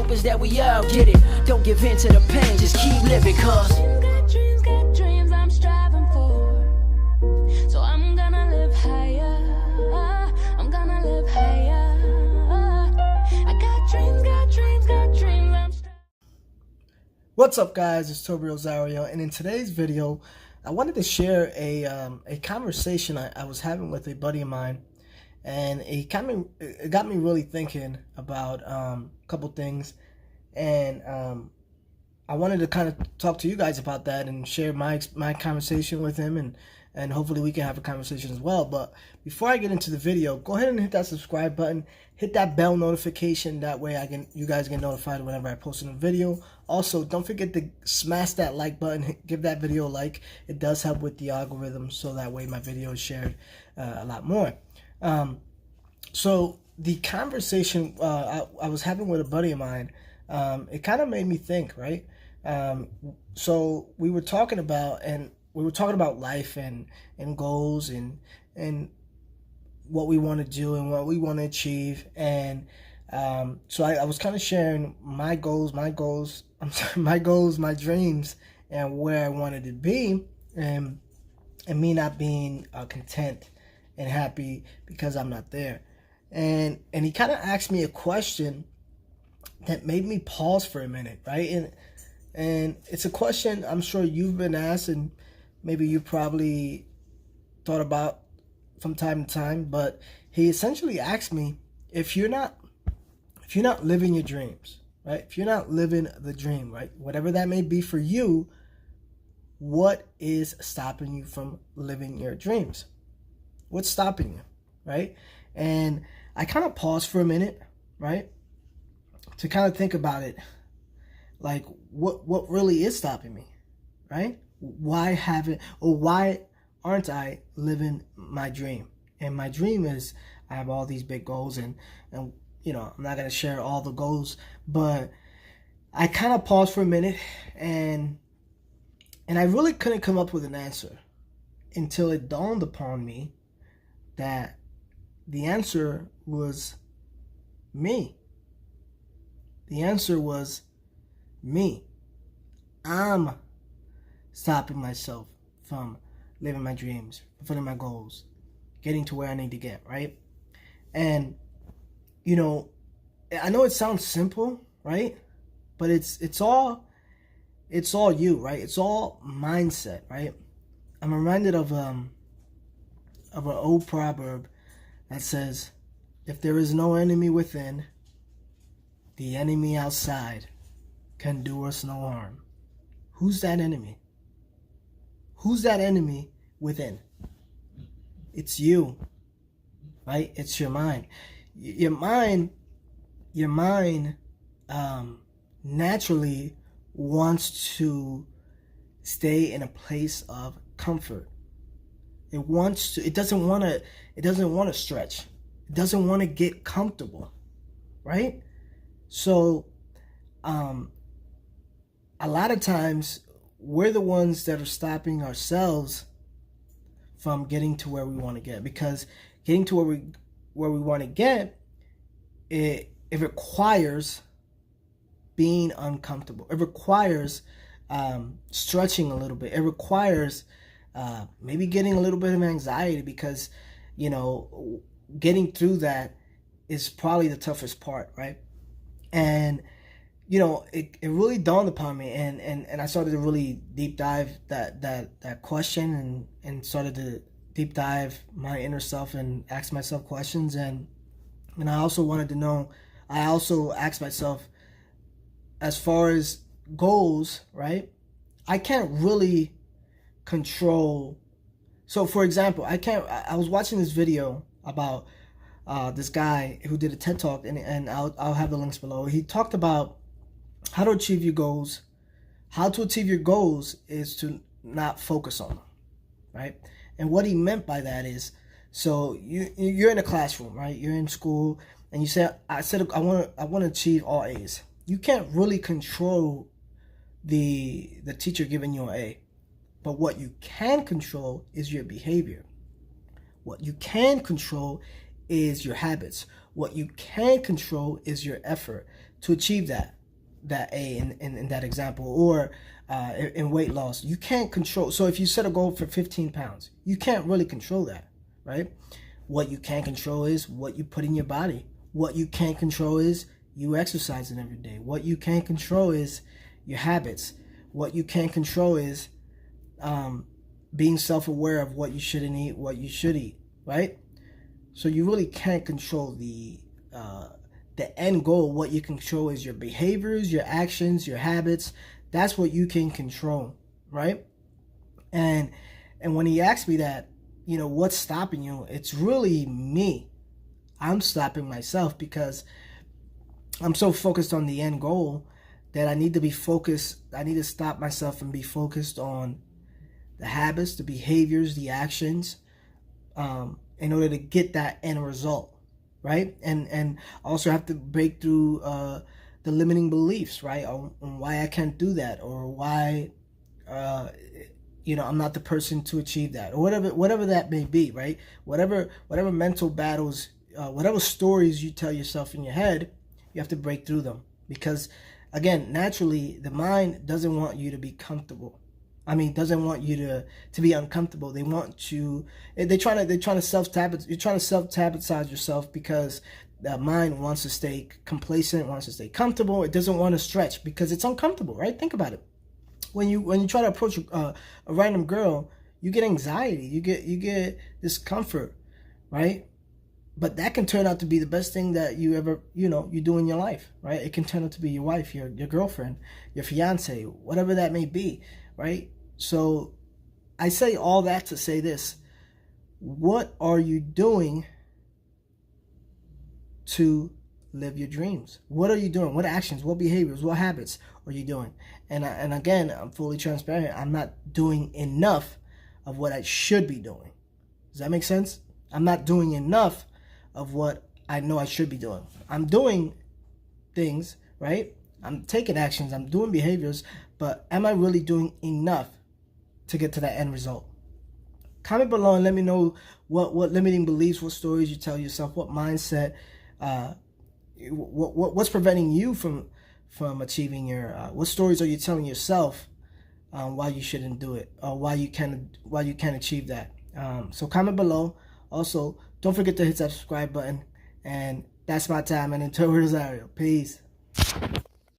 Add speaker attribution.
Speaker 1: hope is that we all get it. Don't give in to the pain, just keep living, cause
Speaker 2: got dreams I'm striving for. So I'm gonna live higher. I'm gonna live higher. I got dreams I'm striving.
Speaker 3: What's up, guys? It's Toby Rosario, and in today's video I wanted to share a conversation I was having with a buddy of mine, and it got me really thinking about a couple things, and I wanted to kind of talk to you guys about that and share my conversation with him, and hopefully we can have a conversation as well. But before I get into the video, go ahead and hit that subscribe button, hit that bell notification. That way you guys get notified whenever I post a new video. Also, don't forget to smash that like button, give that video a like. It does help with the algorithm, so that way my video is shared a lot more. So the conversation I was having with a buddy of mine, it kind of made me think, right? So we were talking about life and goals and what we want to do and what we want to achieve. And so I was kind of sharing my goals, my dreams, and where I wanted to be, and me not being content and happy because I'm not there. And he kind of asked me a question that made me pause for a minute, right? And it's a question I'm sure you've been asked, and maybe you probably thought about from time to time. But he essentially asked me, if you're not living your dreams, right? If you're not living the dream, right? Whatever that may be for you, what is stopping you from living your dreams? What's stopping you, right? And I kind of paused for a minute, right, to kind of think about it, like what really is stopping me, right? Why aren't I living my dream? And my dream is, I have all these big goals, and you know, I'm not going to share all the goals, but I kind of paused for a minute, and I really couldn't come up with an answer until it dawned upon me that the answer was me. The answer was me. I'm stopping myself from living my dreams, fulfilling my goals, getting to where I need to get, right? And, you know, I know it sounds simple, right? But it's all you, right? It's all mindset, right? I'm reminded of an old proverb that says, if there is no enemy within, the enemy outside can do us no harm. Who's that enemy? Who's that enemy within? It's you, right? It's your mind. Your mind naturally wants to stay in a place of comfort. It doesn't want to stretch. It doesn't want to get comfortable, right? So a lot of times we're the ones that are stopping ourselves from getting to where we want to get, because getting to where we want to get, it requires being uncomfortable. It requires stretching a little bit. It requires maybe getting a little bit of anxiety, because, you know, getting through that is probably the toughest part, right? And, you know, it really dawned upon me, and I started to really deep dive that question, and started to deep dive my inner self and ask myself questions. And I also wanted to know, I also asked myself, as far as goals, right? I can't really control. So for example, I was watching this video about this guy who did a TED Talk, and I'll have the links below. He talked about how to achieve your goals. How to achieve your goals is to not focus on them, right? And what he meant by that is, so you're in a classroom, right? You're in school, and you say, I want to achieve all A's. You can't really control the teacher giving you an A, but what you can control is your behavior. What you can control is your habits. What you can control is your effort to achieve that, that A in that example, or in weight loss. You can't control. So if you set a goal for 15 pounds, you can't really control that, right? What you can control is what you put in your body. What you can't control is you exercising every day. What you can't control is your habits. What you can't control is being self-aware of what you shouldn't eat, what you should eat, right? So you really can't control the end goal. What you control is your behaviors, your actions, your habits. That's what you can control, right? And when he asked me that, what's stopping you? It's really me. I'm stopping myself because I'm so focused on the end goal that I need to be focused. I need to stop myself and be focused on the habits, the behaviors, the actions, in order to get that end result, right? And also have to break through the limiting beliefs, right? On why I can't do that, or why I'm not the person to achieve that, or whatever that may be, right? Whatever mental battles, whatever stories you tell yourself in your head, you have to break through them. Because again, naturally, the mind doesn't want you to be comfortable. Doesn't want you to be uncomfortable. They want you. They're trying to self-sabotage. You're trying to self-sabotage yourself because the mind wants to stay complacent, wants to stay comfortable. It doesn't want to stretch because it's uncomfortable, right? Think about it. When you try to approach a random girl, you get anxiety. You get discomfort, right? But that can turn out to be the best thing that you ever you do in your life, right? It can turn out to be your wife, your girlfriend, your fiance, whatever that may be, right? So I say all that to say this: what are you doing to live your dreams? What are you doing? What actions, what behaviors, what habits are you doing? And again, I'm fully transparent. I'm not doing enough of what I should be doing. Does that make sense? I'm not doing enough of what I know I should be doing. I'm doing things, right? I'm taking actions, I'm doing behaviors, but am I really doing enough to get to that end result? Comment below and let me know what limiting beliefs, what stories you tell yourself, what mindset, what's preventing you from achieving your, what stories are you telling yourself why you shouldn't do it, or why you can't achieve that. So comment below. Also, don't forget to hit that subscribe button. And that's my time. And until Rosario, peace.